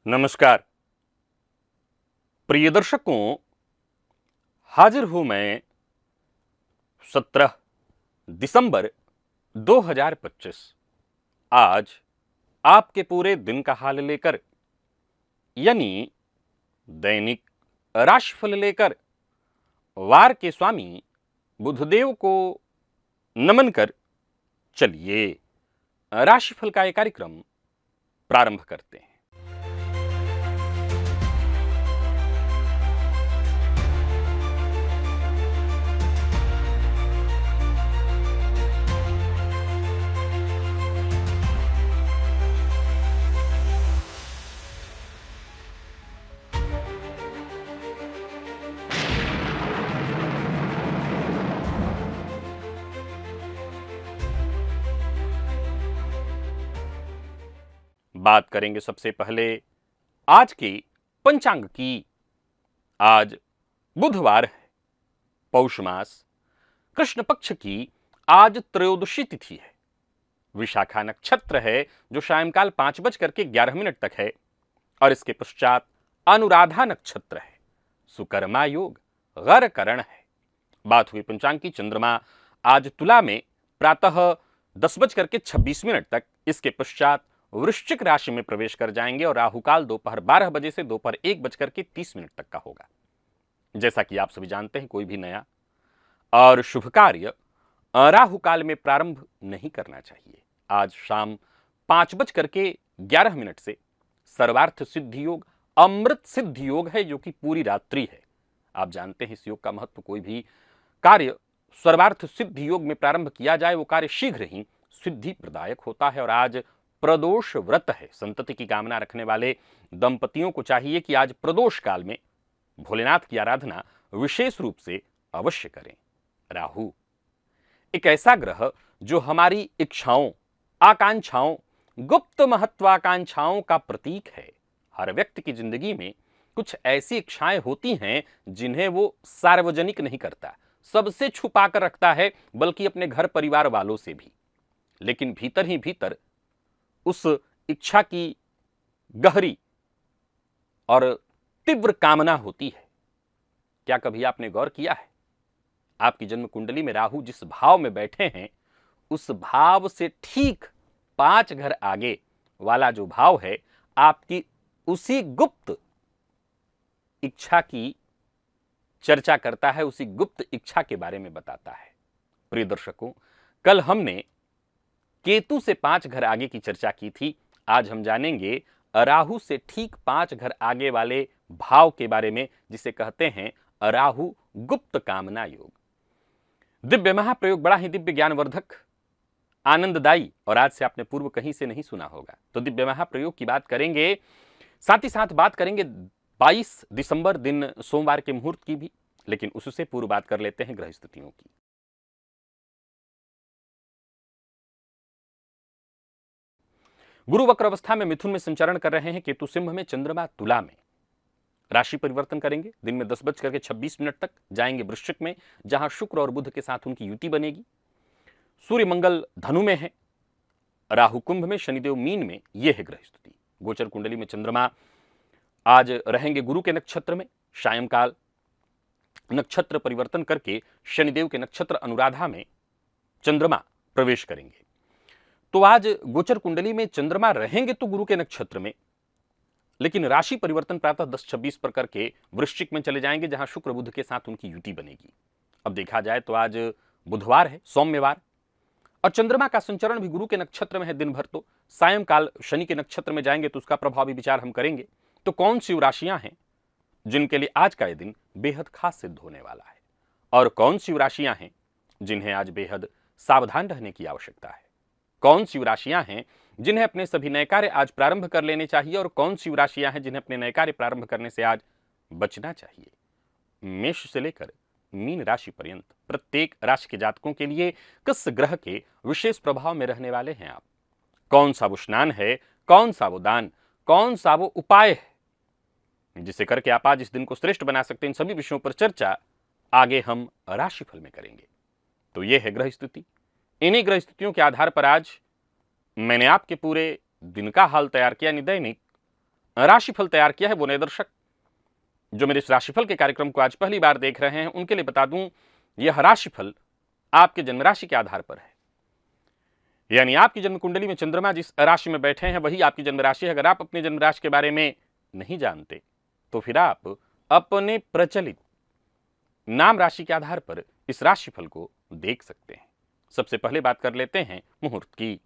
नमस्कार प्रिय दर्शकों, हाजिर हूं मैं 17 दिसंबर 2025। आज आपके पूरे दिन का हाल लेकर, यानी दैनिक राशिफल लेकर, वार के स्वामी बुधदेव को नमन कर चलिए राशिफल का ये कार्यक्रम प्रारंभ करते हैं। बात करेंगे सबसे पहले आज के पंचांग की। आज बुधवार है, पौष मास, कृष्ण पक्ष की आज त्रयोदशी तिथि है। विशाखा नक्षत्र है जो सायंकाल 5:11 तक है और इसके पश्चात अनुराधा नक्षत्र है। सुकर्मा योग गर करण है। बात हुई पंचांग की। चंद्रमा आज तुला में प्रातः 10:26 तक, इसके पश्चात वृश्चिक राशि में प्रवेश कर जाएंगे और राहुकाल दोपहर 12 बजे से दोपहर 1:30 तक का होगा। जैसा कि आप सभी जानते हैं, कोई भी नया और शुभ कार्य राहुकाल में प्रारंभ नहीं करना चाहिए। आज शाम 5:11 से सर्वार्थ सिद्धि योग, अमृत सिद्धि योग है जो कि पूरी रात्रि है। आप जानते हैं इस योग का महत्व। कोई भी कार्य सर्वार्थ सिद्धि योग में प्रारंभ किया जाए वो कार्य शीघ्र ही सिद्धि प्रदायक होता है। और आज प्रदोष व्रत है। संतति की कामना रखने वाले दंपतियों को चाहिए कि आज प्रदोष काल में भोलेनाथ की आराधना विशेष रूप से अवश्य करें। राहु एक ऐसा ग्रह जो हमारी इच्छाओं, आकांक्षाओं, गुप्त महत्वाकांक्षाओं का प्रतीक है। हर व्यक्ति की जिंदगी में कुछ ऐसी इच्छाएं होती हैं जिन्हें वो सार्वजनिक नहीं करता, सबसे छुपा कर रखता है, बल्कि अपने घर परिवार वालों से भी। लेकिन भीतर ही भीतर उस इच्छा की गहरी और तीव्र कामना होती है। क्या कभी आपने गौर किया है, आपकी जन्म कुंडली में राहु जिस भाव में बैठे हैं, उस भाव से ठीक 5 घर आगे वाला जो भाव है, आपकी उसी गुप्त इच्छा की चर्चा करता है, उसी गुप्त इच्छा के बारे में बताता है। प्रिय दर्शकों, कल हमने केतु से 5 घर आगे की चर्चा की थी। आज हम जानेंगे राहु से ठीक 5 घर आगे वाले भाव के बारे में, जिसे कहते हैं राहु गुप्त कामना योग। दिव्य महाप्रयोग बड़ा ही दिव्य ज्ञानवर्धक, आनंददायी, और आज से आपने पूर्व कहीं से नहीं सुना होगा। तो दिव्य महाप्रयोग की बात करेंगे, साथ ही साथ बात करेंगे 22 दिसंबर दिन सोमवार के मुहूर्त की भी। लेकिन उससे पूर्व बात कर लेते हैं ग्रह स्थितियों की। गुरु वक्र अवस्था में मिथुन में संचरण कर रहे हैं, केतु सिंह में, चंद्रमा तुला में। राशि परिवर्तन करेंगे, दिन में 10:26 तक जाएंगे वृश्चिक में, जहां शुक्र और बुध के साथ उनकी युति बनेगी। सूर्य मंगल धनु में है, राहु कुंभ में, शनिदेव मीन में। यह है ग्रह स्थिति। गोचर कुंडली में चंद्रमा आज रहेंगे गुरु के नक्षत्र में, सायंकाल नक्षत्र परिवर्तन करके शनिदेव के नक्षत्र अनुराधा में चंद्रमा प्रवेश करेंगे। तो आज गोचर कुंडली में चंद्रमा रहेंगे तो गुरु के नक्षत्र में, लेकिन राशि परिवर्तन प्रातः 10:26 पर करके वृश्चिक में चले जाएंगे, जहां शुक्र बुध के साथ उनकी युति बनेगी। अब देखा जाए तो आज बुधवार है, सौम्यवार, और चंद्रमा का संचरण भी गुरु के नक्षत्र में है दिन भर। तो सायंकाल शनि के नक्षत्र में जाएंगे तो उसका प्रभाव भी विचार हम करेंगे। तो कौन सी राशियां हैं जिनके लिए आज का यह दिन बेहद खास सिद्ध होने वाला है, और कौन सी राशियां हैं जिन्हें आज बेहद सावधान रहने की आवश्यकता है। कौन सी राशियां हैं जिन्हें अपने सभी नए कार्य आज प्रारंभ कर लेने चाहिए, और कौन सी राशियां हैं जिन्हें अपने नए कार्य प्रारंभ करने से आज बचना चाहिए। मेष से लेकर मीन राशि पर्यंत प्रत्येक राशि के जातकों के लिए किस ग्रह के विशेष प्रभाव में रहने वाले हैं आप, कौन सा वो स्नान है, कौन सा वो दान, कौन सा वो उपाय है जिसे करके आप आज इस दिन को श्रेष्ठ बना सकते हैं। इन सभी विषयों पर चर्चा आगे हम राशिफल में करेंगे। तो यह है ग्रह स्थिति। इन्हीं ग्रह स्थितियों के आधार पर आज मैंने आपके पूरे दिन का हाल तैयार किया, दैनिक राशिफल तैयार किया है वो नए दर्शक जो मेरे इस राशिफल के कार्यक्रम को आज पहली बार देख रहे हैं, उनके लिए बता दूं, यह राशिफल आपके जन्म राशि के आधार पर है। यानी आपकी जन्म कुंडली में चंद्रमा जिस राशि में बैठे हैं वही आपकी जन्म राशि है। अगर आप अपने जन्म राशि के बारे में नहीं जानते तो फिर आप अपने प्रचलित नाम राशि के आधार पर इस राशिफल को देख सकते हैं। सबसे पहले बात कर लेते हैं मुहूर्त की।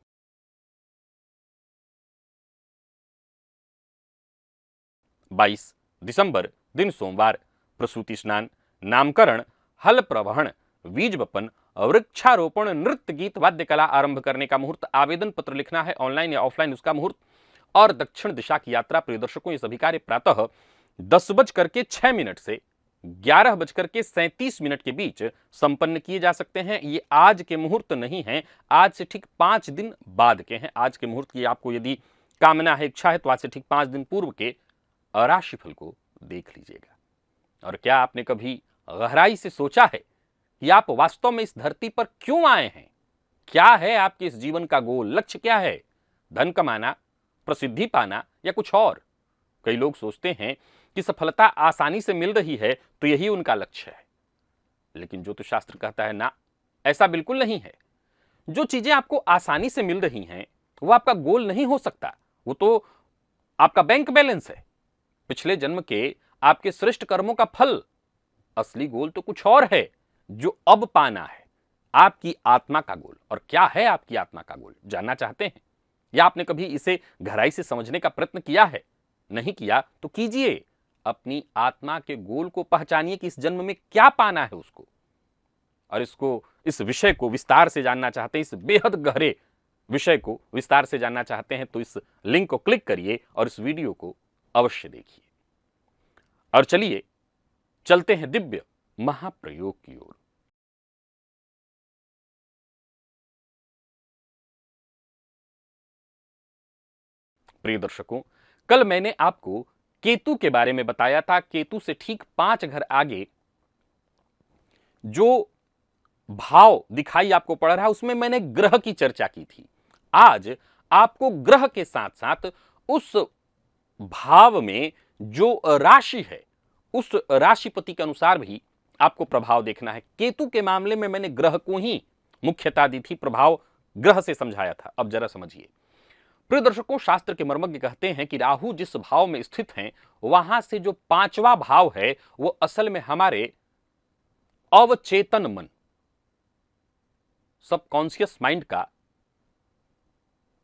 बाईस दिसंबर दिन सोमवार, प्रसूति स्नान, नामकरण, हल प्रवहन, बीज बपन, वृक्षारोपण, नृत्य गीत वाद्य कला आरंभ करने का मुहूर्त, आवेदन पत्र लिखना है ऑनलाइन या ऑफलाइन उसका मुहूर्त, और दक्षिण दिशा की यात्रा। प्रिय दर्शकों, ये सभी कार्य प्रातः 10:06 से 11:37 के बीच संपन्न किए जा सकते हैं। ये आज के मुहूर्त नहीं हैं, आज से ठीक 5 दिन बाद के हैं। आज के मुहूर्त की आपको यदि कामना है, इच्छा है, तो आज से ठीक 5 दिन पूर्व के राशिफल को देख लीजिएगा। और क्या आपने कभी गहराई से सोचा है कि आप वास्तव में इस धरती पर क्यों आए हैं? क्या है आपके इस जीवन का गोल, लक्ष्य क्या है? धन कमाना, प्रसिद्धि पाना या कुछ और? कई लोग सोचते हैं कि सफलता आसानी से मिल रही है तो यही उनका लक्ष्य है, लेकिन ज्योतिषशास्त्र कहता है ना, ऐसा बिल्कुल नहीं है। जो चीजें आपको आसानी से मिल रही हैं वो आपका गोल नहीं हो सकता, वो तो आपका बैंक बैलेंस है, पिछले जन्म के आपके श्रेष्ठ कर्मों का फल। असली गोल तो कुछ और है जो अब पाना है, आपकी आत्मा का गोल। और क्या है आपकी आत्मा का गोल, जानना चाहते हैं? या आपने कभी इसे गहराई से समझने का प्रयत्न किया है? नहीं किया तो कीजिए। अपनी आत्मा के गोल को पहचानिए कि इस जन्म में क्या पाना है उसको। और इस विषय को विस्तार से जानना चाहते हैं, इस बेहद गहरे विषय को विस्तार से जानना चाहते हैं, तो इस लिंक को क्लिक करिए और इस वीडियो को अवश्य देखिए। और चलिए चलते हैं दिव्य महाप्रयोग की ओर। प्रिय दर्शकों, कल मैंने आपको केतु के बारे में बताया था। केतु से ठीक 5 घर आगे जो भाव दिखाई आपको पड़ रहा है उसमें मैंने ग्रह की चर्चा की थी। आज आपको ग्रह के साथ साथ उस भाव में जो राशि है उस राशिपति के अनुसार भी आपको प्रभाव देखना है। केतु के मामले में मैंने ग्रह को ही मुख्यता दी थी, प्रभाव ग्रह से समझाया था। अब जरा समझिए प्रिय दर्शकों, शास्त्र के मर्मज्ञ कहते हैं कि राहु जिस भाव में स्थित हैं वहां से जो 5वां भाव है वो असल में हमारे अवचेतन मन, सबकॉन्शियस माइंड का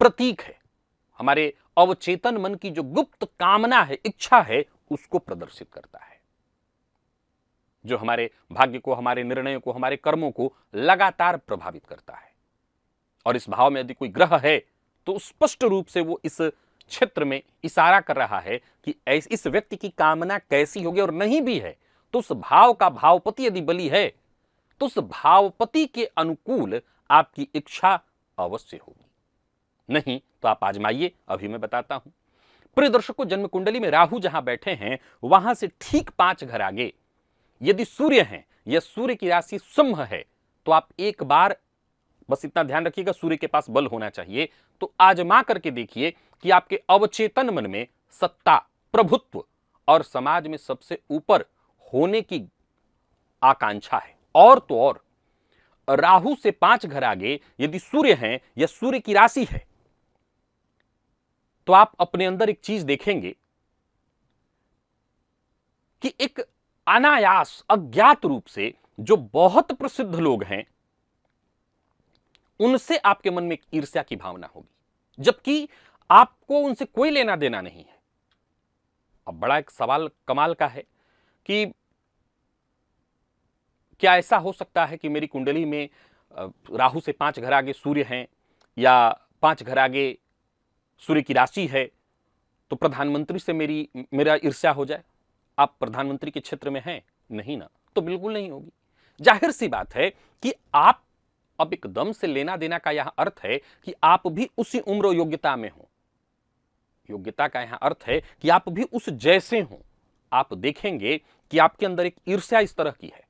प्रतीक है। हमारे अवचेतन मन की जो गुप्त कामना है, इच्छा है, उसको प्रदर्शित करता है, जो हमारे भाग्य को, हमारे निर्णयों को, हमारे कर्मों को लगातार प्रभावित करता है। और इस भाव में यदि कोई ग्रह है तो स्पष्ट रूप से वो इस क्षेत्र में इशारा कर रहा है कि इस व्यक्ति की कामना कैसी होगी। और नहीं भी है तो उस भाव का भावपति यदि बली है तो उस भावपति के अनुकूल आपकी इच्छा अवश्य होगी। नहीं तो आप आजमाइए, अभी मैं बताता हूं। प्रिय दर्शकों, जन्म कुंडली में राहु जहां बैठे हैं वहां से ठीक 5 घर आगे यदि सूर्य हैं या सूर्य की राशि सिंह है तो आप एक बार बस इतना ध्यान रखिएगा, सूर्य के पास बल होना चाहिए। तो आजमा करके देखिए कि आपके अवचेतन मन में सत्ता, प्रभुत्व और समाज में सबसे ऊपर होने की आकांक्षा है। और तो और राहु से 5 घर आगे यदि सूर्य हैं या सूर्य की राशि है तो आप अपने अंदर एक चीज देखेंगे कि एक अनायास अज्ञात रूप से जो बहुत प्रसिद्ध लोग हैं उनसे आपके मन में एक ईर्ष्या की भावना होगी, जबकि आपको उनसे कोई लेना देना नहीं है। अब बड़ा एक सवाल कमाल का है कि क्या ऐसा हो सकता है कि मेरी कुंडली में राहु से 5 घर आगे सूर्य हैं या 5 घर आगे सूर्य की राशि है तो प्रधानमंत्री से मेरा ईर्ष्या हो जाए? आप प्रधानमंत्री के क्षेत्र में हैं? नहीं ना, तो बिल्कुल नहीं होगी। जाहिर सी बात है कि आप अब एकदम से लेना देना का यह अर्थ है कि आप भी उसी उम्र योग्यता में हो। योग्यता का यह अर्थ है कि आप भी उस जैसे हो। आप देखेंगे कि आपके अंदर एक ईर्ष्या इस तरह की है।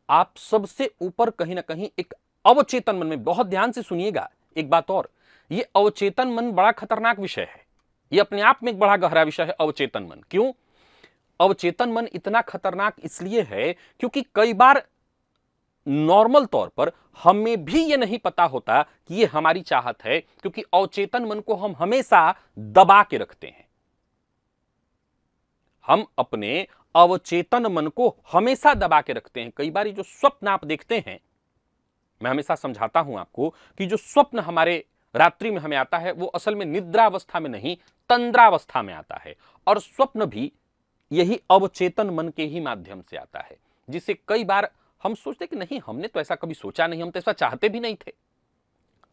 आप सबसे ऊपर कहीं ना कहीं एक अवचेतन मन में, बहुत ध्यान से सुनिएगा एक बात और, यह अवचेतन मन बड़ा खतरनाक विषय है। यह अपने आप में एक बड़ा गहरा विषय है, अवचेतन मन। क्यों अवचेतन मन इतना खतरनाक इसलिए है क्योंकि कई बार नॉर्मल तौर पर हमें भी यह नहीं पता होता कि यह हमारी चाहत है, क्योंकि अवचेतन मन को हम हमेशा दबा के रखते हैं। हम अपने अवचेतन मन को हमेशा दबा के रखते हैं। कई बार जो स्वप्न आप देखते हैं, मैं हमेशा समझाता हूं आपको कि जो स्वप्न हमारे रात्रि में हमें आता है वो असल में निद्रावस्था में नहीं, तंद्रावस्था में आता है। और स्वप्न भी यही अवचेतन मन के ही माध्यम से आता है, जिसे कई बार हम सोचते कि नहीं, हमने तो ऐसा कभी सोचा नहीं, हम तो ऐसा चाहते भी नहीं थे।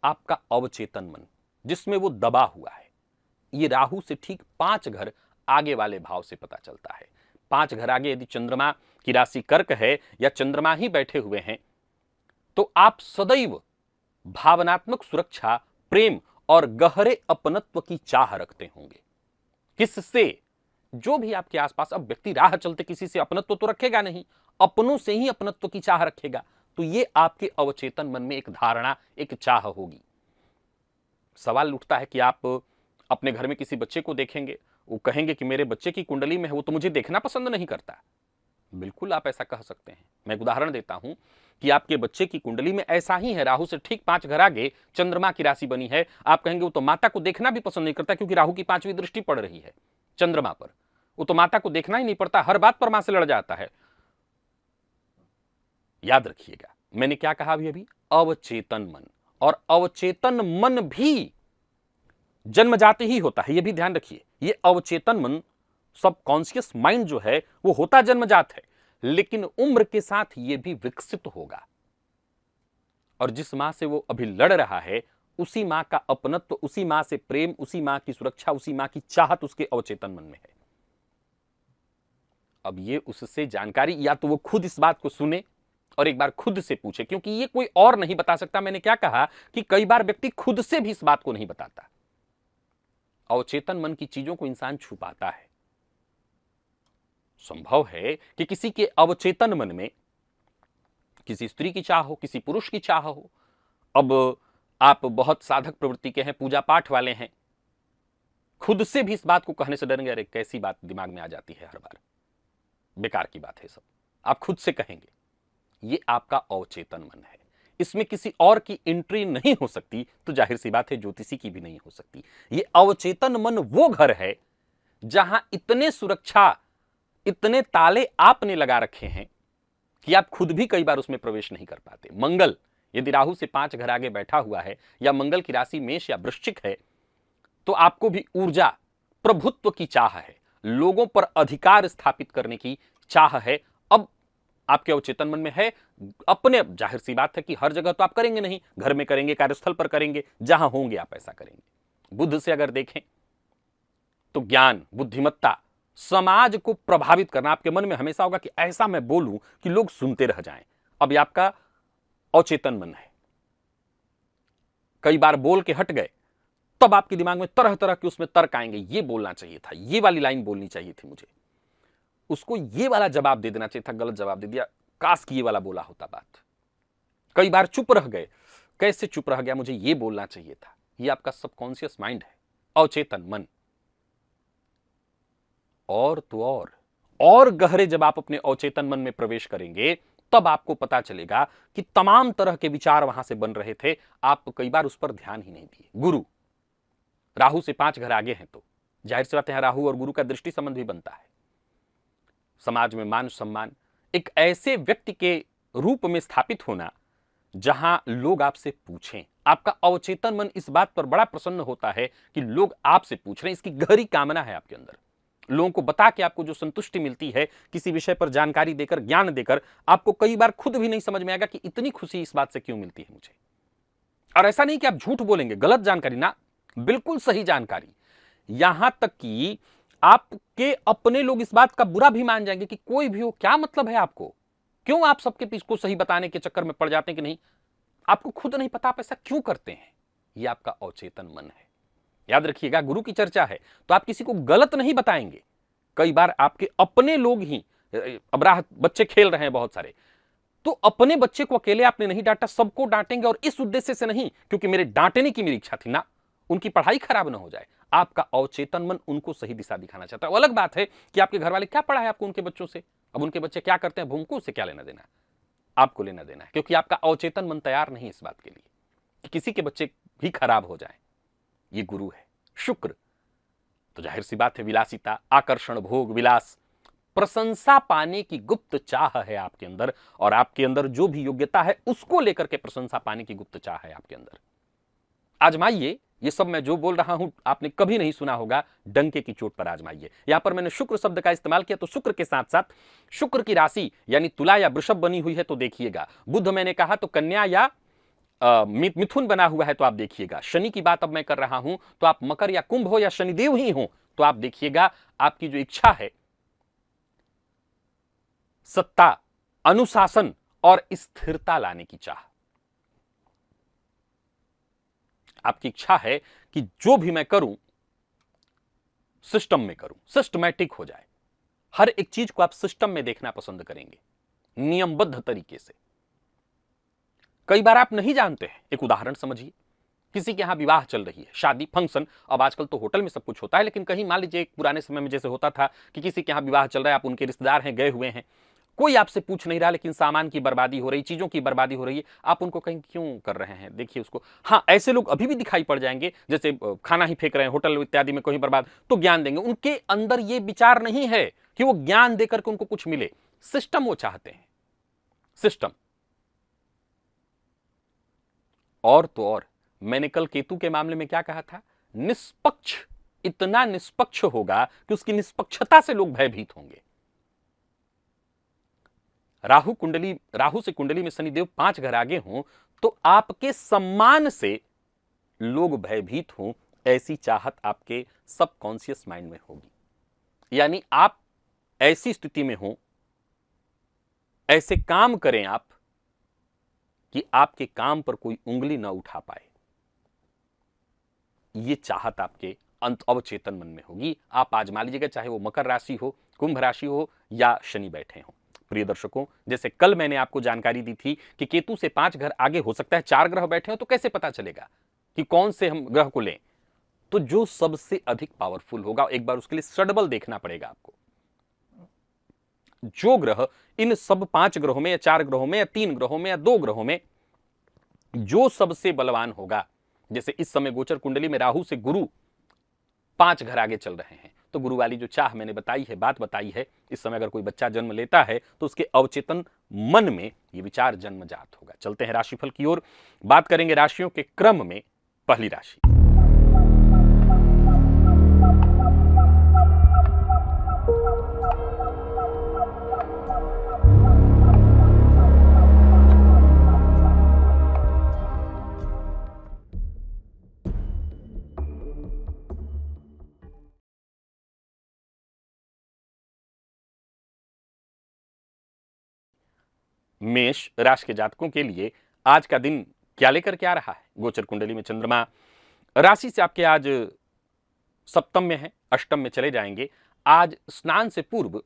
आपका अवचेतन मन जिसमें वो दबा हुआ है, ये राहु से ठीक 5 घर आगे वाले भाव से पता चलता है। 5 घर आगे यदि चंद्रमा की राशि कर्क है या चंद्रमा ही बैठे हुए हैं, तो आप सदैव भावनात्मक सुरक्षा, प्रेम और गहरे अपनत्व की चाह रखते होंगे। किससे? जो भी आपके आसपास। अब व्यक्ति राह चलते किसी से अपनत्व तो रखेगा नहीं, अपनों से ही अपनत्व की चाह रखेगा। तो ये आपके अवचेतन मन में एक धारणा, एक चाह होगी। सवाल उठता है कि आप अपने घर में किसी बच्चे को देखेंगे, वो कहेंगे कि मेरे बच्चे की कुंडली में है, वो तो मुझे देखना पसंद नहीं करता। बिल्कुल आप ऐसा कह सकते हैं। मैं एक उदाहरण देता हूं कि आपके बच्चे की कुंडली में ऐसा ही है, राहु से ठीक 5 घर आगे चंद्रमा की राशि बनी है। आप कहेंगे वो तो माता को देखना भी पसंद नहीं करता, क्योंकि राहु की 5वीं दृष्टि पड़ रही है चंद्रमा पर। वो तो माता को देखना ही नहीं पड़ता, हर बात पर मां से लड़ जाता है। याद रखिएगा मैंने क्या कहा अभी? अवचेतन मन। और अवचेतन मन भी जन्मजात ही होता है, यह भी ध्यान रखिए। यह अवचेतन मन, सबकॉन्शियस माइंड जो है, वो होता जन्मजात है, लेकिन उम्र के साथ यह भी विकसित होगा। और जिस मां से वो अभी लड़ रहा है, उसी मां का अपनत्व, उसी मां से प्रेम, उसी मां की सुरक्षा, उसी मां की चाहत उसके अवचेतन मन में है। अब ये उससे जानकारी, या तो वो खुद इस बात को सुने और एक बार खुद से पूछे, क्योंकि ये कोई और नहीं बता सकता। मैंने क्या कहा कि कई बार व्यक्ति खुद से भी इस बात को नहीं बताता। अवचेतन मन की चीजों को इंसान छुपाता है। संभव है कि किसी के अवचेतन मन में किसी स्त्री की चाह हो, किसी पुरुष की चाह हो। अब आप बहुत साधक प्रवृत्ति के हैं, पूजा पाठ वाले हैं, खुद से भी इस बात को कहने से डरेंगे, अरे कैसी बात दिमाग में आ जाती है हर बार, बेकार की बात है सब, आप खुद से कहेंगे। ये आपका अवचेतन मन है, इसमें किसी और की एंट्री नहीं हो सकती, तो जाहिर सी बात है ज्योतिषी की भी नहीं हो सकती। ये अवचेतन मन वो घर है जहां इतने सुरक्षा, इतने ताले आपने लगा रखे हैं कि आप खुद भी कई बार उसमें प्रवेश नहीं कर पाते। मंगल यदि राहु से 5 घर आगे बैठा हुआ है, या मंगल की राशि मेष या वृश्चिक है, तो आपको भी ऊर्जा, प्रभुत्व की चाह है, लोगों पर अधिकार स्थापित करने की चाह है। अब आपके अवचेतन मन में है, अपने, जाहिर सी बात है कि हर जगह तो आप करेंगे नहीं, घर में करेंगे, कार्यस्थल पर करेंगे, जहां होंगे आप ऐसा करेंगे। बुद्ध से अगर देखें तो ज्ञान, बुद्धिमत्ता, समाज को प्रभावित करना आपके मन में हमेशा होगा कि ऐसा मैं बोलूं कि लोग सुनते रह जाएं। अब ये आपका अवचेतन मन है। कई बार बोल के हट गए, तब आपके दिमाग में तरह तरह के उसमें तर्क आएंगे, ये बोलना चाहिए था, ये वाली लाइन बोलनी चाहिए थी मुझे, उसको ये वाला जवाब दे देना चाहिए था, गलत जवाब दे दिया, काश की ये वाला बोला होता बात। कई बार चुप रह गए, कैसे चुप रह गया, मुझे ये बोलना चाहिए था। ये आपका सबकॉन्शियस माइंड है, अवचेतन मन। और तो और गहरे जब आप अपने अवचेतन मन में प्रवेश करेंगे, तब आपको पता चलेगा कि तमाम तरह के विचार वहां से बन रहे थे, आप कई बार उस पर ध्यान ही नहीं दिए। गुरु राहु से 5 घर आगे हैं, तो जाहिर सी बात है राहु और गुरु का दृष्टि संबंध भी बनता है। समाज में मान सम्मान, एक ऐसे व्यक्ति के रूप में स्थापित होना जहां लोग आपसे पूछें। आपका अवचेतन मन इस बात पर बड़ा प्रसन्न होता है कि लोग आपसे पूछ रहे हैं, इसकी गहरी कामना है आपके अंदर। लोगों को बता के आपको जो संतुष्टि मिलती है, किसी विषय पर जानकारी देकर, ज्ञान देकर, आपको कई बार खुद भी नहीं समझ में आएगा कि इतनी खुशी इस बात से क्यों मिलती है मुझे। और ऐसा नहीं कि आप झूठ बोलेंगे, गलत जानकारी ना, बिल्कुल सही जानकारी। यहां तक कि आपके अपने लोग इस बात का बुरा भी मान जाएंगे कि कोई भी हो, क्या मतलब है आपको, क्यों आप सबके पीछे को सही बताने के चक्कर में पड़ जाते हैं कि नहीं, आपको खुद नहीं पता आप ऐसा क्यों करते हैं। यह आपका अवचेतन मन है। याद रखिएगा, गुरु की चर्चा है तो आप किसी को गलत नहीं बताएंगे। कई बार आपके अपने लोग ही, अब बच्चे खेल रहे हैं बहुत सारे, तो अपने बच्चे को अकेले आपने नहीं डांटा, सबको डांटेंगे, और इस उद्देश्य से नहीं क्योंकि मेरे डांटने की मेरी इच्छा थी ना, उनकी पढ़ाई खराब ना हो जाए। आपका अवचेतन मन उनको सही दिशा दिखाना चाहता है। अलग बात है कि आपके घर वाले क्या पढ़ा है आपको उनके बच्चों से, अब उनके बच्चे क्या करते हैं उनको उससे क्या लेना देना है, आपको लेना देना है, क्योंकि आपका अवचेतन मन तैयार नहीं इस बात के लिए कि किसी के बच्चे भी खराब हो जाएं। ये गुरु है शुक्र, तो जाहिर सी बात है विलासिता, आकर्षण, भोग विलास, प्रशंसा पाने की गुप्त चाह है आपके अंदर, और आपके अंदर जो भी योग्यता है उसको लेकर के प्रशंसा पाने की गुप्त चाह है आपके अंदर। आजमाइए, ये सब मैं जो बोल रहा हूं आपने कभी नहीं सुना होगा, डंके की चोट पर आजमाइए। यहां पर मैंने शुक्र शब्द का इस्तेमाल किया, तो शुक्र के साथ साथ शुक्र की राशि यानी तुला या वृषभ बनी हुई है तो देखिएगा, बुध मैंने कहा तो कन्या या मिथुन बना हुआ है तो आप देखिएगा, शनि की बात अब मैं कर रहा हूं तो आप मकर या कुंभ हो या शनिदेव ही हो तो आप देखिएगा आपकी जो इच्छा है सत्ता, अनुशासन और स्थिरता लाने की चाह, आपकी इच्छा है कि जो भी मैं करूं सिस्टम में करूं, सिस्टमैटिक हो जाए, हर एक चीज को आप सिस्टम में देखना पसंद करेंगे, नियमबद्ध तरीके से। कई बार आप नहीं जानते हैं, एक उदाहरण समझिए, किसी के यहां विवाह चल रही है, शादी फंक्शन, अब आजकल तो होटल में सब कुछ होता है, लेकिन कहीं मान लीजिए एक पुराने समय में जैसे होता था कि किसी के यहां विवाह चल रहा है, आप उनके रिश्तेदार हैं, गए हुए हैं, कोई आपसे पूछ नहीं रहा, लेकिन सामान की बर्बादी हो रही, चीजों की बर्बादी हो रही है, आप उनको कहीं क्यों कर रहे हैं, देखिए उसको। हाँ, ऐसे लोग अभी भी दिखाई पड़ जाएंगे, जैसे खाना ही फेंक रहे हैं होटल इत्यादि में कहीं बर्बाद, तो ज्ञान देंगे, उनके अंदर ये विचार नहीं है कि वो ज्ञान देकर के उनको कुछ मिले, सिस्टम वो चाहते हैं, सिस्टम। और तो और मैंने कल केतु के मामले में क्या कहा था, निष्पक्ष, इतना निष्पक्ष होगा कि उसकी निष्पक्षता से लोग भयभीत होंगे। राहु से कुंडली में शनिदेव 5 घर आगे हों तो आपके सम्मान से लोग भयभीत हों, ऐसी चाहत आपके सबकॉन्शियस माइंड में होगी। यानी आप ऐसी स्थिति में हो, ऐसे काम करें आप कि आपके काम पर कोई उंगली ना उठा पाए, ये चाहत आपके अवचेतन मन में होगी। आप आजमा लीजिएगा, चाहे वो मकर राशि हो, कुंभ राशि हो या शनि बैठे हो। प्रिय दर्शकों, जैसे कल मैंने आपको जानकारी दी थी कि केतु से 5 घर आगे हो सकता है 4 ग्रह बैठे हो, तो कैसे पता चलेगा कि कौन से हम ग्रह को लें, तो जो सबसे अधिक पावरफुल होगा, एक बार उसके लिए सडबल देखना पड़ेगा आपको। जो ग्रह इन सब 5 ग्रहों में या 4 ग्रहों में या 3 ग्रहों में या 2 ग्रहों में जो सबसे बलवान होगा, जैसे इस समय गोचर कुंडली में राहु से गुरु 5 घर आगे चल रहे हैं, तो गुरु वाली जो चाह मैंने बताई है, बात बताई है, इस समय अगर कोई बच्चा जन्म लेता है तो उसके अवचेतन मन में ये विचार जन्मजात होगा। चलते हैं राशिफल की ओर, बात करेंगे राशियों के क्रम में। पहली राशि मेष राशि के जातकों के लिए आज का दिन क्या लेकर के आ रहा है। गोचर कुंडली में चंद्रमा राशि से आपके आज सप्तम में है, अष्टम में चले जाएंगे। आज स्नान से पूर्व,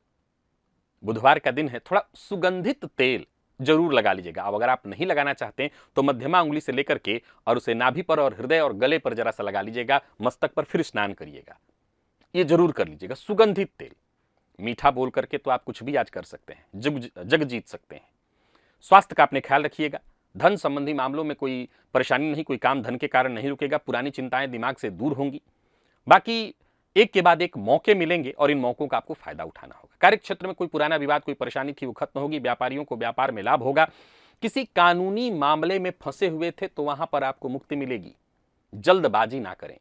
बुधवार का दिन है, थोड़ा सुगंधित तेल जरूर लगा लीजिएगा। अब अगर आप नहीं लगाना चाहते हैं तो मध्यमा उंगली से लेकर के और उसे नाभि पर और हृदय और गले पर जरा सा लगा लीजिएगा, मस्तक पर, फिर स्नान करिएगा। ये जरूर कर लीजिएगा, सुगंधित तेल। मीठा बोल करके तो आप कुछ भी आज कर सकते हैं, जग जीत सकते हैं। स्वास्थ्य का अपने ख्याल रखिएगा। धन संबंधी मामलों में कोई परेशानी नहीं, कोई काम धन के कारण नहीं रुकेगा, पुरानी चिंताएं दिमाग से दूर होंगी। बाकी एक के बाद एक मौके मिलेंगे और इन मौकों का आपको फायदा उठाना होगा। कार्य क्षेत्र में कोई पुराना विवाद, कोई परेशानी थी, वो खत्म होगी। व्यापारियों को व्यापार में लाभ होगा। किसी कानूनी मामले में फंसे हुए थे तो वहां पर आपको मुक्ति मिलेगी। जल्दबाजी ना करें,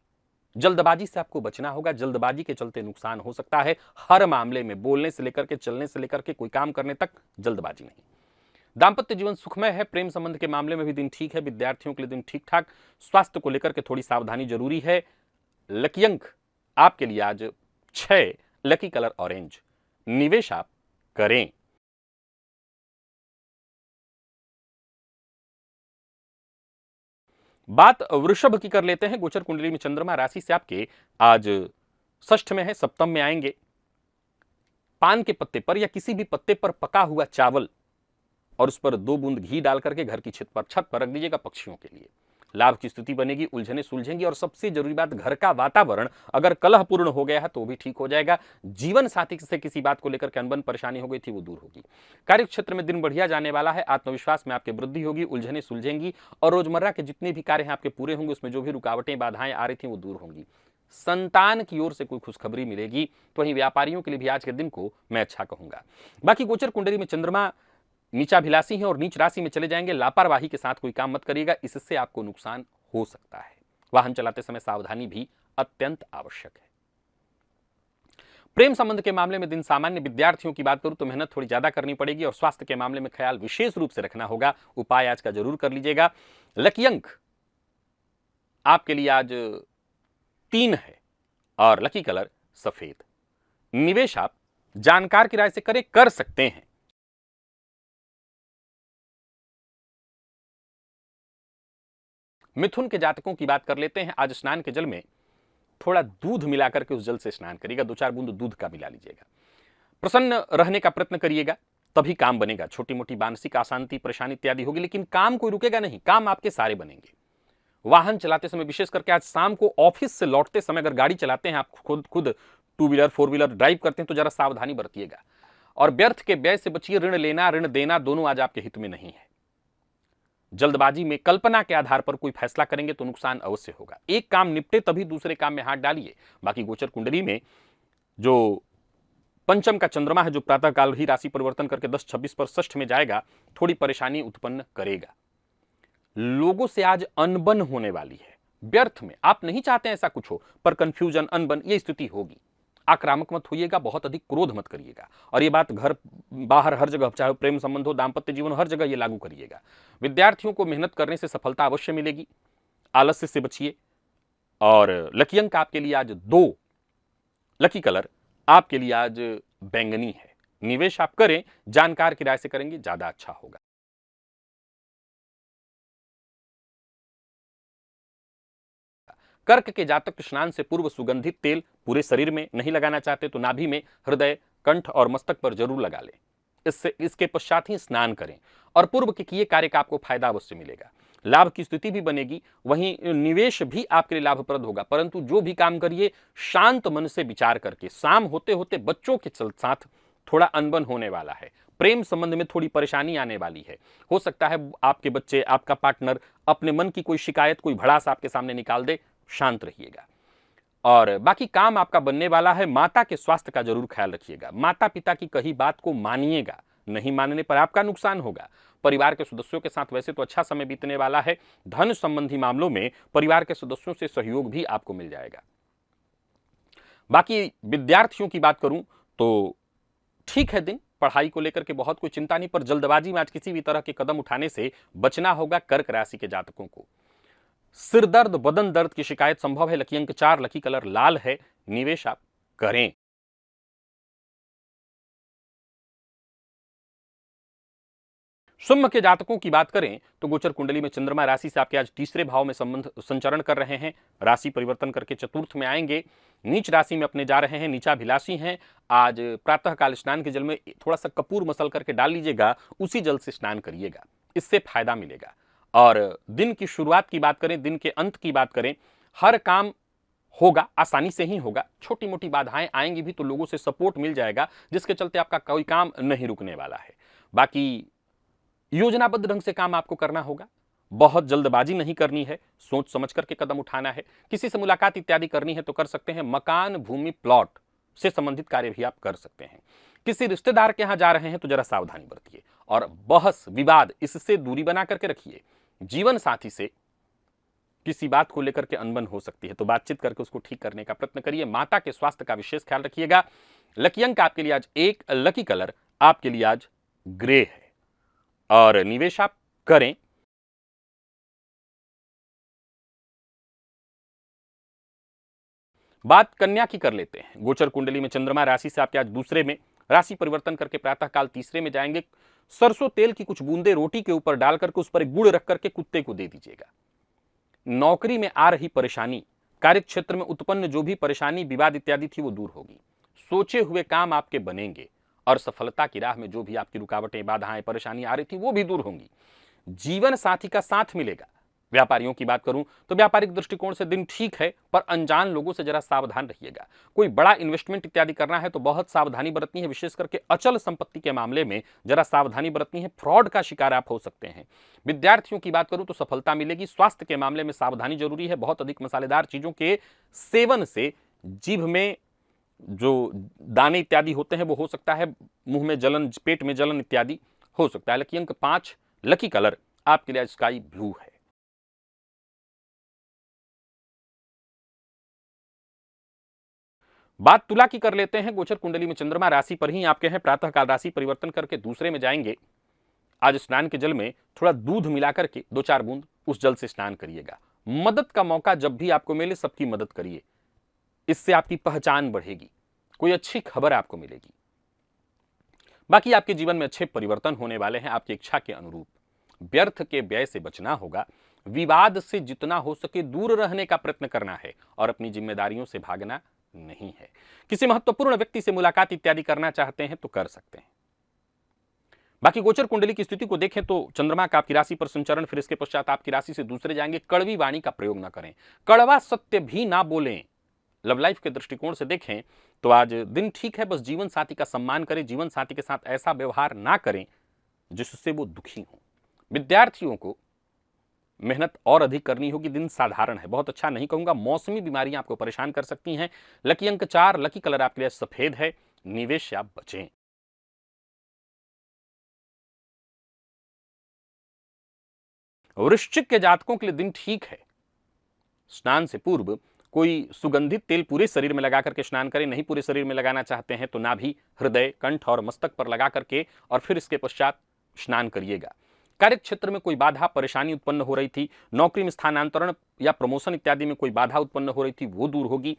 जल्दबाजी से आपको बचना होगा। जल्दबाजी के चलते नुकसान हो सकता है। हर मामले में, बोलने से लेकर के, चलने से लेकर के, कोई काम करने तक जल्दबाजी नहीं। दांपत्य जीवन सुखमय है। प्रेम संबंध के मामले में भी दिन ठीक है। विद्यार्थियों के लिए दिन ठीक ठाक। स्वास्थ्य को लेकर के थोड़ी सावधानी जरूरी है। लकी अंक आपके लिए आज 6, लकी कलर ऑरेंज। निवेश आप करें। बात वृषभ की कर लेते हैं। गोचर कुंडली में चंद्रमा राशि से आपके आज षष्ठ में है, सप्तम में आएंगे। पान के पत्ते पर या किसी भी पत्ते पर पका हुआ चावल और उस पर 2 बूंद घी डाल करके घर की छत पर रख दीजिएगा, पक्षियों के लिए। लाभ की स्थिति बनेगी, उलझने सुलझेंगी और सबसे जरूरी बात, घर का वातावरण अगर कलहपूर्ण हो गया है तो भी ठीक हो जाएगा। जीवन साथी से किसी बात को लेकर के अनबन परेशानी हो गई थी वो दूर होगी। कार्य क्षेत्र में दिन बढ़िया जाने वाला है, आत्मविश्वास में आपकी वृद्धि होगी, उलझने सुलझेंगी और रोजमर्रा के जितने भी कार्य हैं आपके पूरे होंगे, उसमें जो भी रुकावटें बाधाएं आ रही थी वो दूर होंगी। संतान की ओर से कोई खुशखबरी मिलेगी, तो वहीं व्यापारियों के लिए भी आज के दिन को मैं अच्छा कहूंगा। बाकी गोचर कुंडली में चंद्रमा नीचाभिलाषी हैं और नीच राशि में चले जाएंगे। लापरवाही के साथ कोई काम मत करिएगा, इससे आपको नुकसान हो सकता है। वाहन चलाते समय सावधानी भी अत्यंत आवश्यक है। प्रेम संबंध के मामले में दिन सामान्य। विद्यार्थियों की बात करूं तो मेहनत थोड़ी ज्यादा करनी पड़ेगी और स्वास्थ्य के मामले में ख्याल विशेष रूप से रखना होगा। उपाय आज का जरूर कर लीजिएगा। लकी अंक आपके लिए आज 3 है और लकी कलर सफेद। निवेश आप जानकार की राय से कर सकते हैं। मिथुन के जातकों की बात कर लेते हैं। आज स्नान के जल में थोड़ा दूध मिलाकर के उस जल से स्नान करिएगा, 2-4 बूंद दूध का मिला लीजिएगा। प्रसन्न रहने का प्रयत्न करिएगा, तभी काम बनेगा। छोटी मोटी मानसिक अशांति परेशानी इत्यादि होगी, लेकिन काम कोई रुकेगा नहीं, काम आपके सारे बनेंगे। वाहन चलाते समय विशेष करके आज शाम को ऑफिस से लौटते समय अगर गाड़ी चलाते हैं, आप खुद 2 व्हीलर 4 व्हीलर ड्राइव करते हैं तो जरा सावधानी बरतिएगा और व्यर्थ के व्यय से बचिए। ऋण लेना ऋण देना दोनों आज आपके हित में नहीं है। जल्दबाजी में कल्पना के आधार पर कोई फैसला करेंगे तो नुकसान अवश्य होगा। एक काम निपटे तभी दूसरे काम में हाथ डालिए। बाकी गोचर कुंडली में जो पंचम का चंद्रमा है, जो प्रातःकाल ही राशि परिवर्तन करके 10-26 पर षष्ठ में जाएगा, थोड़ी परेशानी उत्पन्न करेगा। लोगों से आज अनबन होने वाली है, व्यर्थ में। आप नहीं चाहते ऐसा कुछ हो, पर कंफ्यूजन अनबन ये स्थिति होगी। आक्रामक मत होइएगा, बहुत अधिक क्रोध मत करिएगा। और ये बात घर बाहर हर जगह, चाहे प्रेम संबंध हो, दाम्पत्य जीवन, हर जगह ये लागू करिएगा। विद्यार्थियों को मेहनत करने से सफलता अवश्य मिलेगी, आलस्य से बचिए। और लकी अंक आपके लिए आज 2, लकी कलर आपके लिए आज बैंगनी है। निवेश आप करें, जानकार की राय से करेंगे, ज्यादा अच्छा होगा। कर्क के जातक स्नान से पूर्व सुगंधित तेल पूरे शरीर में नहीं लगाना चाहते तो नाभि में, हृदय, कंठ और मस्तक पर जरूर लगा लें। इसके पश्चात ही स्नान करें और पूर्व के किए कार्य का आपको फायदा अवश्य मिलेगा। लाभ की स्थिति भी बनेगी, वहीं निवेश भी आपके लिए लाभप्रद होगा। परंतु जो भी काम करिए शांत मन से विचार करके। शाम होते होते बच्चों के साथ थोड़ा अनबन होने वाला है, प्रेम संबंध में थोड़ी परेशानी आने वाली है। हो सकता है आपके बच्चे, आपका पार्टनर अपने मन की कोई शिकायत, कोई भड़ास आपके सामने निकाल दे। शांत रहिएगा और बाकी काम आपका बनने वाला है। माता के स्वास्थ्य का जरूर ख्याल रखिएगा। माता पिता की कही बात को मानिएगा, नहीं मानने पर आपका नुकसान होगा। परिवार के सदस्यों के साथ वैसे तो अच्छा समय बीतने वाला है। धन संबंधी मामलों में परिवार के सदस्यों से सहयोग भी आपको मिल जाएगा। बाकी विद्यार्थियों की बात करूं तो ठीक है दिन, पढ़ाई को लेकर के बहुत कोई चिंता नहीं, पर जल्दबाजी में आज किसी भी तरह के कदम उठाने से बचना होगा। कर्क राशि के जातकों को सिर दर्द, बदन दर्द की शिकायत संभव है। लकी अंक 4, लकी कलर लाल है। निवेश आप करें। सिंह के जातकों की बात करें तो गोचर कुंडली में चंद्रमा राशि से आपके आज तीसरे भाव में संबंध संचरण कर रहे हैं। राशि परिवर्तन करके चतुर्थ में आएंगे। नीच राशि में अपने जा रहे हैं, नीचाभिलाषी हैं। आज प्रातःकाल स्नान के जल में थोड़ा सा कपूर मसल करके डाल लीजिएगा, उसी जल से स्नान करिएगा, इससे फायदा मिलेगा। और दिन की शुरुआत की बात करें, दिन के अंत की बात करें, हर काम होगा, आसानी से ही होगा। छोटी मोटी बाधाएं आएंगी भी तो लोगों से सपोर्ट मिल जाएगा, जिसके चलते आपका कोई काम नहीं रुकने वाला है। बाकी योजनाबद्ध ढंग से काम आपको करना होगा, बहुत जल्दबाजी नहीं करनी है, सोच समझ करके कदम उठाना है। किसी से मुलाकात इत्यादि करनी है तो कर सकते हैं। मकान, भूमि, प्लॉट से संबंधित कार्य भी आप कर सकते हैं। किसी रिश्तेदार के यहां जा रहे हैं तो जरा सावधानी बरतिए और बहस विवाद इससे दूरी बना करके रखिए। जीवन साथी से किसी बात को लेकर के अनबन हो सकती है तो बातचीत करके उसको ठीक करने का प्रयत्न करिए। माता के स्वास्थ्य का विशेष ख्याल रखिएगा। लकी अंक आपके लिए आज 1, लकी कलर आपके लिए आज ग्रे है और निवेश आप करें। बात कन्या की कर लेते हैं। गोचर कुंडली में चंद्रमा राशि से आपके आज दूसरे में, राशि परिवर्तन करके प्रातःकाल तीसरे में जाएंगे। सरसों तेल की कुछ बूंदे रोटी के ऊपर डाल करके उस पर एक गुड़ रख करके कुत्ते को दे दीजिएगा। नौकरी में आ रही परेशानी, कार्य क्षेत्र में उत्पन्न जो भी परेशानी, विवाद इत्यादि थी वो दूर होगी। सोचे हुए काम आपके बनेंगे और सफलता की राह में जो भी आपकी रुकावटें, बाधाएं, परेशानी आ रही थी वो भी दूर होंगी। जीवन साथी का साथ मिलेगा, व्यापारियों की बात करूं तो व्यापारिक दृष्टिकोण से दिन ठीक है, पर अनजान लोगों से जरा सावधान रहिएगा। कोई बड़ा इन्वेस्टमेंट इत्यादि करना है तो बहुत सावधानी बरतनी है, विशेष करके अचल संपत्ति के मामले में जरा सावधानी बरतनी है, फ्रॉड का शिकार आप हो सकते हैं। विद्यार्थियों की बात करूं तो सफलता मिलेगी। स्वास्थ्य के मामले में सावधानी जरूरी है, बहुत अधिक मसालेदार चीजों के सेवन से जीभ में जो दाने इत्यादि होते हैं वो हो सकता है, मुंह में जलन, पेट में जलन इत्यादि हो सकता है। लकी अंक 5, लकी कलर आपके लिए स्काई ब्लू है। बात तुला की कर लेते हैं। गोचर कुंडली में चंद्रमा राशि पर ही आपके हैं, प्रातःकाल राशि परिवर्तन करके दूसरे में जाएंगे। आज स्नान के जल में थोड़ा दूध मिलाकर के 2-4 बूंद उस जल से स्नान करिएगा। मदद का मौका जब भी आपको मिले सबकी मदद करिए, इससे आपकी पहचान बढ़ेगी, कोई अच्छी खबर आपको मिलेगी। बाकी आपके जीवन में अच्छे परिवर्तन होने वाले हैं आपकी इच्छा के अनुरूप। व्यर्थ के व्यय से बचना होगा, विवाद से जितना हो सके दूर रहने का प्रयत्न करना है और अपनी जिम्मेदारियों से भागना नहीं है। किसी महत्वपूर्ण व्यक्ति से मुलाकात इत्यादि करना चाहते हैं तो कर सकते हैं। बाकी गोचर कुंडली की स्थिति को देखें तो चंद्रमा का आपकी राशि पर संचरण, फिर इसके पश्चात आपकी राशि से दूसरे जाएंगे। कड़वी वाणी का प्रयोग ना करें, कड़वा सत्य भी ना बोलें। लव लाइफ के दृष्टिकोण से देखें तो आज दिन ठीक है, बस जीवन साथी का सम्मान करें, जीवन साथी के साथ ऐसा व्यवहार ना करें जिससे वो दुखी हो। विद्यार्थियों को मेहनत और अधिक करनी होगी। दिन साधारण है, बहुत अच्छा नहीं कहूंगा। मौसमी बीमारियां आपको परेशान कर सकती हैं। लकी अंक 4, लकी कलर आपके लिए सफेद है, निवेश से आप बचें। वृश्चिक के जातकों के लिए दिन ठीक है। स्नान से पूर्व कोई सुगंधित तेल पूरे शरीर में लगा करके स्नान करें। नहीं पूरे शरीर में लगाना चाहते हैं तो नाभि, हृदय, कंठ और मस्तक पर लगा करके और फिर इसके पश्चात स्नान करिएगा। कार्य क्षेत्र में कोई बाधा परेशानी उत्पन्न हो रही थी, नौकरी में स्थानांतरण या प्रमोशन इत्यादि में कोई बाधा उत्पन्न हो रही थी, वो दूर होगी।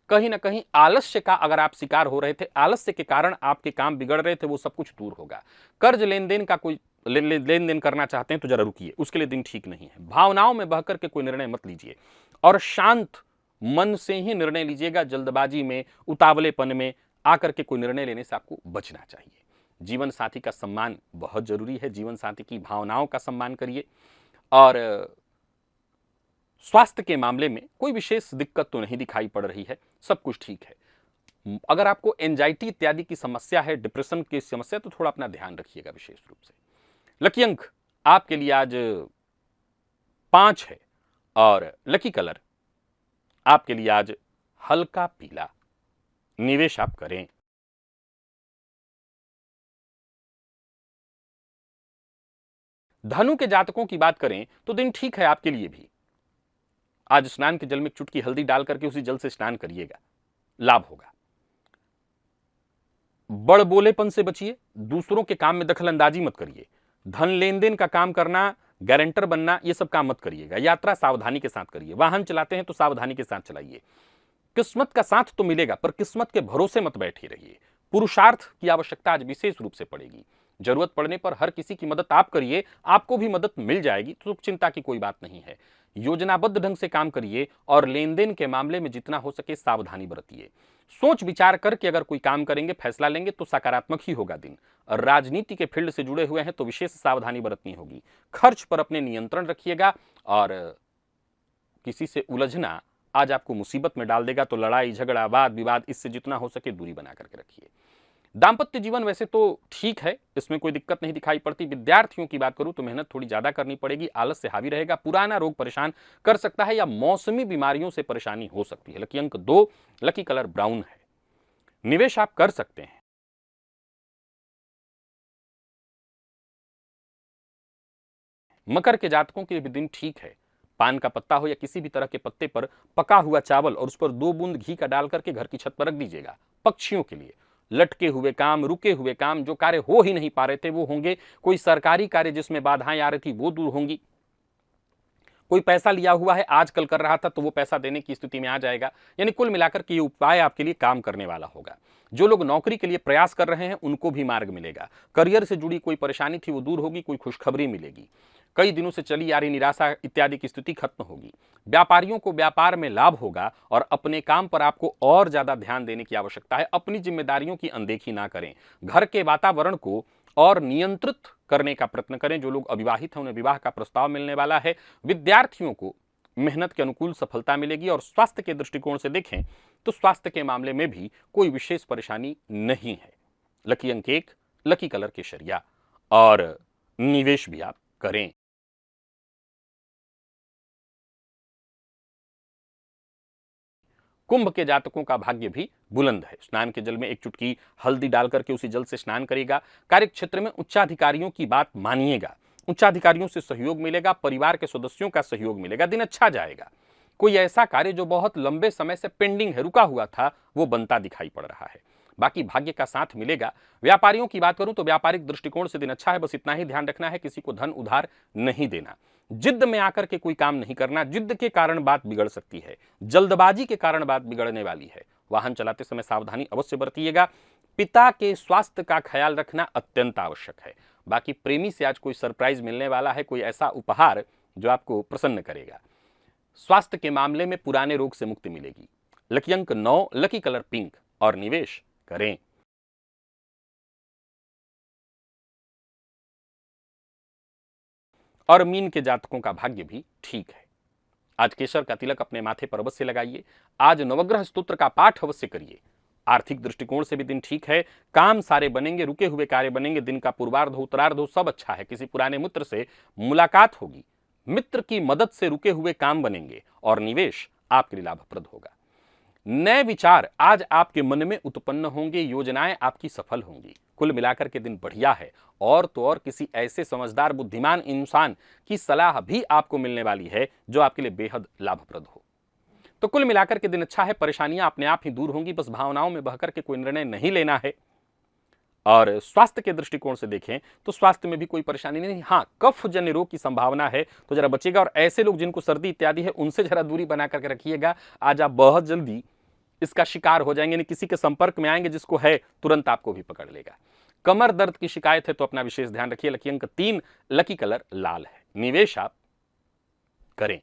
कहीं ना कहीं आलस्य का अगर आप शिकार हो रहे थे, आलस्य के कारण आपके काम बिगड़ रहे थे, वो सब कुछ दूर होगा। कर्ज लेन देन का कोई लेन देन करना चाहते हैं तो जरा रुकिए, उसके लिए दिन ठीक नहीं है। भावनाओं में बहकर के कोई निर्णय मत लीजिए और शांत मन से ही निर्णय लीजिएगा। जल्दबाजी में, उतावलेपन में आकर के कोई निर्णय लेने से आपको बचना चाहिए। जीवन साथी का सम्मान बहुत जरूरी है, जीवन साथी की भावनाओं का सम्मान करिए। और स्वास्थ्य के मामले में कोई विशेष दिक्कत तो नहीं दिखाई पड़ रही है, सब कुछ ठीक है। अगर आपको एंजाइटी इत्यादि की समस्या है, डिप्रेशन की समस्या, तो थोड़ा अपना ध्यान रखिएगा विशेष रूप से। लकी अंक आपके लिए आज 5 है और लकी कलर आपके लिए आज हल्का पीला, निवेश आप करें। धनु के जातकों की बात करें तो दिन ठीक है आपके लिए भी। आज स्नान के जल में चुटकी हल्दी डाल करके उसी जल से स्नान करिएगा, लाभ होगा। बड़बोलेपन से बचिए, दूसरों के काम में दखल अंदाजी मत करिए। धन लेन देन का काम करना, गारंटर बनना, ये सब काम मत करिएगा। यात्रा सावधानी के साथ करिए, वाहन चलाते हैं तो सावधानी के साथ चलाइए। किस्मत का साथ तो मिलेगा, पर किस्मत के भरोसे मत बैठे रहिए। पुरुषार्थ की आवश्यकता आज विशेष रूप से पड़ेगी। जरूरत पड़ने पर हर किसी की मदद आप करिए, आपको भी मदद मिल जाएगी, तो चिंता की कोई बात नहीं है। योजनाबद्ध ढंग से काम करिए और लेन देन के मामले में जितना हो सके सावधानी बरतिए। सोच विचार करके अगर कोई काम करेंगे, फैसला लेंगे तो सकारात्मक ही होगा दिन। और राजनीति के फील्ड से जुड़े हुए हैं तो विशेष सावधानी बरतनी होगी। खर्च पर अपने नियंत्रण रखिएगा और किसी से उलझना आज आपको मुसीबत में डाल देगा, तो लड़ाई झगड़ा, वाद विवाद, इससे जितना हो सके दूरी बना करके रखिए। दाम्पत्य जीवन वैसे तो ठीक है, इसमें कोई दिक्कत नहीं दिखाई पड़ती। विद्यार्थियों की बात करूं तो मेहनत थोड़ी ज्यादा करनी पड़ेगी, आलस से हावी रहेगा, पुराना रोग परेशान कर सकता है या मौसमी बीमारियों से परेशानी हो सकती है। लकी अंक 2, लकी कलर ब्राउन है, निवेश आप कर सकते हैं। मकर के जातकों के लिए भी दिन ठीक है। पान का पत्ता हो या किसी भी तरह के पत्ते पर पका हुआ चावल और उस पर 2 बूंद घी का डाल करके घर की छत पर रख दीजिएगा। पक्षियों के लिए लटके हुए काम, रुके हुए काम, जो कार्य हो ही नहीं पा रहे थे वो होंगे। कोई सरकारी कार्य जिसमें बाधाएं आ रही थी वो दूर होंगी। कोई पैसा लिया हुआ है, आजकल कर रहा था, तो वो पैसा देने की स्थिति में आ जाएगा। यानी कुल मिलाकर के ये उपाय आपके लिए काम करने वाला होगा। जो लोग नौकरी के लिए प्रयास कर रहे हैं उनको भी मार्ग मिलेगा। करियर से जुड़ी कोई परेशानी थी वो दूर होगी, कोई खुशखबरी मिलेगी। कई दिनों से चली आ रही निराशा इत्यादि की स्थिति खत्म होगी। व्यापारियों को व्यापार में लाभ होगा और अपने काम पर आपको और ज्यादा ध्यान देने की आवश्यकता है। अपनी जिम्मेदारियों की अनदेखी ना करें। घर के वातावरण को और नियंत्रित करने का प्रयत्न करें। जो लोग अविवाहित हैं उन्हें विवाह का प्रस्ताव मिलने वाला है। विद्यार्थियों को मेहनत के अनुकूल सफलता मिलेगी। और स्वास्थ्य के दृष्टिकोण से देखें तो स्वास्थ्य के मामले में भी कोई विशेष परेशानी नहीं है। लकी अंक 1, लकी कलर केसरिया, और निवेश भी आप करें। कुंभ के जातकों का भाग्य भी बुलंद है। स्नान के जल में एक चुटकी हल्दी डालकर के उसी जल से स्नान करेगा। कार्य क्षेत्र में उच्चाधिकारियों की बात मानिएगा। उच्चाधिकारियों से सहयोग मिलेगा, परिवार के सदस्यों का सहयोग मिलेगा, दिन अच्छा जाएगा। कोई ऐसा कार्य जो बहुत लंबे समय से पेंडिंग है, रुका हुआ था, वो बनता दिखाई पड़ रहा है। बाकी भाग्य का साथ मिलेगा। व्यापारियों की बात करूं तो व्यापारिक दृष्टिकोण से दिन अच्छा है। बस इतना ही ध्यान रखना है, किसी को धन उधार नहीं देना। जिद्द में आकर के कोई काम नहीं करना, जिद्द के कारण बात बिगड़ सकती है, जल्दबाजी के कारण बात बिगड़ने वाली है। वाहन चलाते समय सावधानी अवश्य बरतिएगा। पिता के स्वास्थ्य का ख्याल रखना अत्यंत आवश्यक है। बाकी प्रेमी से आज कोई सरप्राइज मिलने वाला है, कोई ऐसा उपहार जो आपको प्रसन्न करेगा। स्वास्थ्य के मामले में पुराने रोग से मुक्ति मिलेगी। लकी अंक 9, लकी कलर पिंक, और निवेश करें। और मीन के जातकों का भाग्य भी ठीक है। आज केसर का तिलक अपने माथे पर अवश्य लगाइए। आज नवग्रह स्तोत्र का पाठ अवश्य करिए। आर्थिक दृष्टिकोण से भी दिन ठीक है। काम सारे बनेंगे, रुके हुए कार्य बनेंगे। दिन का पूर्वार्ध हो, उत्तरार्ध हो, सब अच्छा है। किसी पुराने मित्र से मुलाकात होगी। मित्र की मदद से रुके हुए काम बनेंगे और निवेश आपके लिए लाभप्रद होगा। नए विचार आज आपके मन में उत्पन्न होंगे, योजनाएं आपकी सफल होंगी। कुल मिलाकर के दिन बढ़िया है। और तो और किसी ऐसे समझदार बुद्धिमान इंसान की सलाह भी आपको मिलने वाली है जो आपके लिए बेहद लाभप्रद हो। तो कुल मिलाकर के दिन अच्छा है। परेशानियां अपने आप ही दूर होंगी। बस भावनाओं में बहकर के कोई निर्णय नहीं लेना है। और स्वास्थ्य के दृष्टिकोण से देखें तो स्वास्थ्य में भी कोई परेशानी नहीं। हाँ, कफ जन्य रोग की संभावना है, तो जरा बचिएगा। और ऐसे लोग जिनको सर्दी इत्यादि है उनसे जरा दूरी बना करके रखिएगा। आज आप बहुत जल्दी इसका शिकार हो जाएंगे। किसी के संपर्क में आएंगे जिसको है, तुरंत आपको भी पकड़ लेगा। कमर दर्द की शिकायत है तो अपना विशेष ध्यान रखिए। लकी अंक 3, लकी कलर लाल है, निवेश आप करें।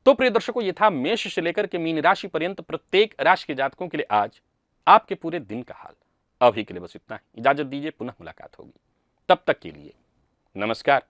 तो प्रिय दर्शकों, ये था मेष से लेकर के मीन राशि पर्यंत प्रत्येक राशि के जातकों के लिए आज आपके पूरे दिन का हाल। अभी के लिए बस इतना ही। इजाजत दीजिए, पुनः मुलाकात होगी। तब तक के लिए नमस्कार।